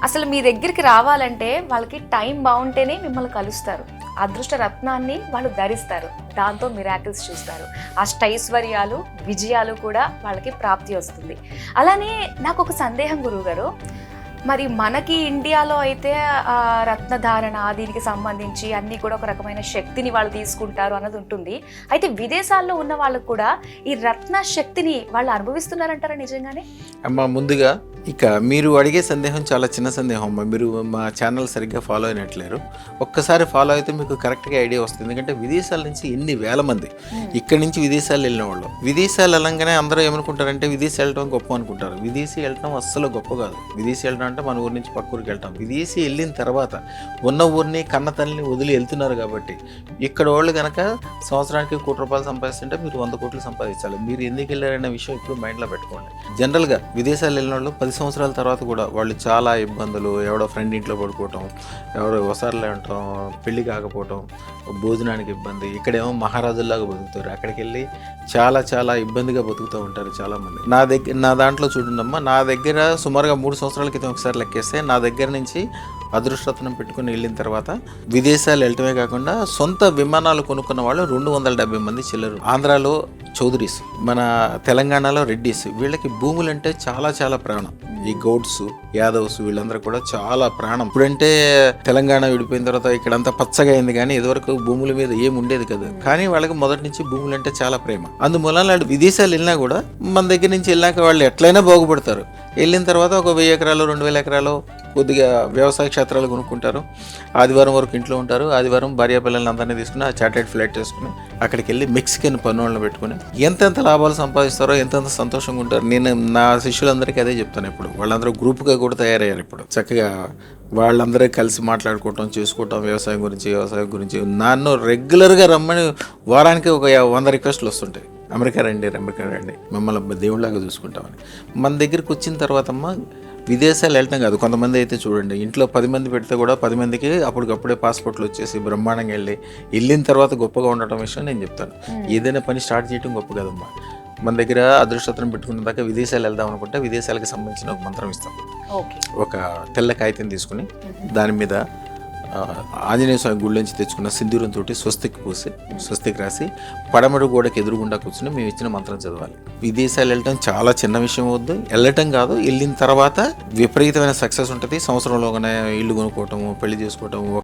అసలు మీ దగ్గరికి రావాలంటే వాళ్ళకి టైం బాగుంటేనే మిమ్మల్ని కలుస్తారు. అదృష్ట రత్నాన్ని వాళ్ళు ధరిస్తారు. దాంతో మిరాకిల్స్ చూస్తారు. అష్టైశ్వర్యాలు, విజయాలు కూడా వాళ్ళకి ప్రాప్తి వస్తుంది. అలానే నాకు ఒక సందేహం గురువుగారు, మరి మనకి ఇండియాలో అయితే రత్నధారణ దీనికి సంబంధించి అన్నీ కూడా ఒక రకమైన శక్తిని వాళ్ళు తీసుకుంటారు అన్నది ఉంటుంది. అయితే విదేశాల్లో ఉన్న వాళ్ళకు కూడా ఈ రత్న శక్తిని వాళ్ళు అనుభవిస్తున్నారంటారా నిజంగానే? అమ్మ, ముందుగా ఇక మీరు అడిగే సందేహం చాలా చిన్న సందేహం అమ్మ. మీరు మా ఛానల్ సరిగ్గా ఫాలో అయినట్లేరు. ఒక్కసారి ఫాలో అయితే మీకు కరెక్ట్గా ఐడియా వస్తుంది. ఎందుకంటే విదేశాల నుంచి ఎన్ని వేల మంది ఇక్కడి నుంచి విదేశాలు వెళ్ళిన వాళ్ళు, విదేశాలు వెళ్ళంగానే అందరూ ఏమనుకుంటారంటే విదేశీ వెళ్ళడం గొప్ప అనుకుంటారు. విదేశీ వెళ్ళడం అస్సలు గొప్ప కాదు. విదేశీ వెళ్ళడం అంటే మన ఊరి నుంచి పక్క ఊరికి వెళ్తాం. విదేశీ వెళ్ళిన తర్వాత ఉన్న ఊరిని కన్న తల్లిని వదిలి వెళ్తున్నారు కాబట్టి ఇక్కడ వాళ్ళు కనుక సంవత్సరానికి ₹1,00,00,000 సంపాదిస్తుంటే మీరు 100 కోట్లు సంపాదించాలి. మీరు ఎందుకు వెళ్ళారనే విషయం ఇప్పుడు మైండ్లో పెట్టుకోండి. జనరల్గా విదేశాలు వెళ్ళిన వాళ్ళు 10 సంవత్సరాల తర్వాత కూడా వాళ్ళు చాలా ఇబ్బందులు, ఎవడో ఫ్రెండ్ ఇంట్లో పడుకోవటం, ఎవడో ఒకసారిలో ఉండటం, పెళ్లి కాకపోవటం, భోజనానికి ఇబ్బంది. ఇక్కడేమో మహారాజుల్లాగా బతుకుతారు. అక్కడికి వెళ్ళి చాలా చాలా ఇబ్బందిగా బతుకుతూ ఉంటారు చాలామంది. నా దాంట్లో చూడండమ్మా, నా దగ్గర సుమారుగా 3 సంవత్సరాల క్రితం ఒకసారి లెక్కేస్తే నా దగ్గర నుంచి అదృష్టరత్నం పెట్టుకుని వెళ్ళిన తర్వాత విదేశాలు వెళ్ళటమే కాకుండా సొంత విమానాలు కొనుక్కున్న వాళ్ళు 270 మంది చిల్లరు. ఆంధ్రాలో చౌదరీస్, మన తెలంగాణలో రెడ్డిస్, వీళ్ళకి భూములు అంటే చాలా చాలా ప్రాణం. ఈ గౌడ్స్, యాదవ్స్ వీళ్ళందరూ కూడా చాలా ప్రాణం. ఇప్పుడంటే తెలంగాణ విడిపోయిన తర్వాత ఇక్కడంతా పచ్చగా అయింది, కానీ ఇదివరకు భూముల మీద ఏం ఉండేది కదా. కానీ వాళ్ళకి మొదటి నుంచి భూములు అంటే చాలా ప్రేమ. అందువల్ల వాళ్ళు విదేశాలు వెళ్ళినా కూడా మన దగ్గర నుంచి వెళ్ళాక వాళ్ళు ఎట్లయినా బాగుపడతారు. వెళ్ళిన తర్వాత ఒక 1000 ఎకరాలు 2000 ఎకరాలు కొద్దిగా వ్యవసాయ క్షేత్రాలు కొనుక్కుంటారు. ఆదివారం వరకు ఇంట్లో ఉంటారు. ఆదివారం భార్య పిల్లల్ని అందరినీ తీసుకుని ఆ చార్టెడ్ ఫ్లైట్ వేసుకుని అక్కడికి వెళ్ళి మెక్సికన్ పన్నులను పెట్టుకుని ఎంతెంత లాభాలు సంపాదిస్తారో, ఎంతెంత సంతోషంగా ఉంటారు. నేను నా శిష్యులందరికీ అదే చెప్తాను. ఇప్పుడు వాళ్ళందరూ గ్రూప్గా కూడా తయారయ్యారు. ఇప్పుడు చక్కగా వాళ్ళందరూ కలిసి మాట్లాడుకోవటం, చేసుకోవటం, వ్యవసాయం గురించి నన్ను రెగ్యులర్గా రమ్మని వారానికి ఒక 100 రిక్వెస్ట్లు వస్తుంటాయి. అమెరికా రండి మిమ్మల్ని దేవుళ్ళలాగా చూసుకుంటామని. మన దగ్గరికి వచ్చిన తర్వాత అమ్మ విదేశాలు వెళ్ళటం కాదు. కొంతమంది అయితే చూడండి, ఇంట్లో 10 మంది పెడితే కూడా 10 మందికి అప్పటికప్పుడే పాస్పోర్ట్లు వచ్చేసి బ్రహ్మాండంగా వెళ్ళిన తర్వాత గొప్పగా ఉండటం విషయం నేను చెప్తాను. ఏదైనా పని స్టార్ట్ చేయడం గొప్ప కదమ్మా. మన దగ్గర అదృష్టత్రం పెట్టుకున్న దాకా విదేశాలు వెళ్దాం అనుకుంటే విదేశాలకు సంబంధించిన ఒక మంత్రం ఇస్తాం. ఒక తెల్ల కాగితం తీసుకుని దాని మీద ఆంజనేయ స్వామి గుడి నుంచి తెచ్చుకున్న సింధూరంతో స్వస్తిక్ పూసి, స్వస్తిక్ రాసి పడమటి గోడకి ఎదురుగుండా కూర్చుని మేము ఇచ్చిన మంత్రం చదవాలి. విదేశాలు వెళ్ళటం చాలా చిన్న విషయం వద్దు, వెళ్ళటం కాదు. వెళ్ళిన తర్వాత విపరీతమైన సక్సెస్ ఉంటుంది. సంవత్సరంలోగానే ఇల్లు కొనుక్కోవటము, పెళ్లి చేసుకోవటము,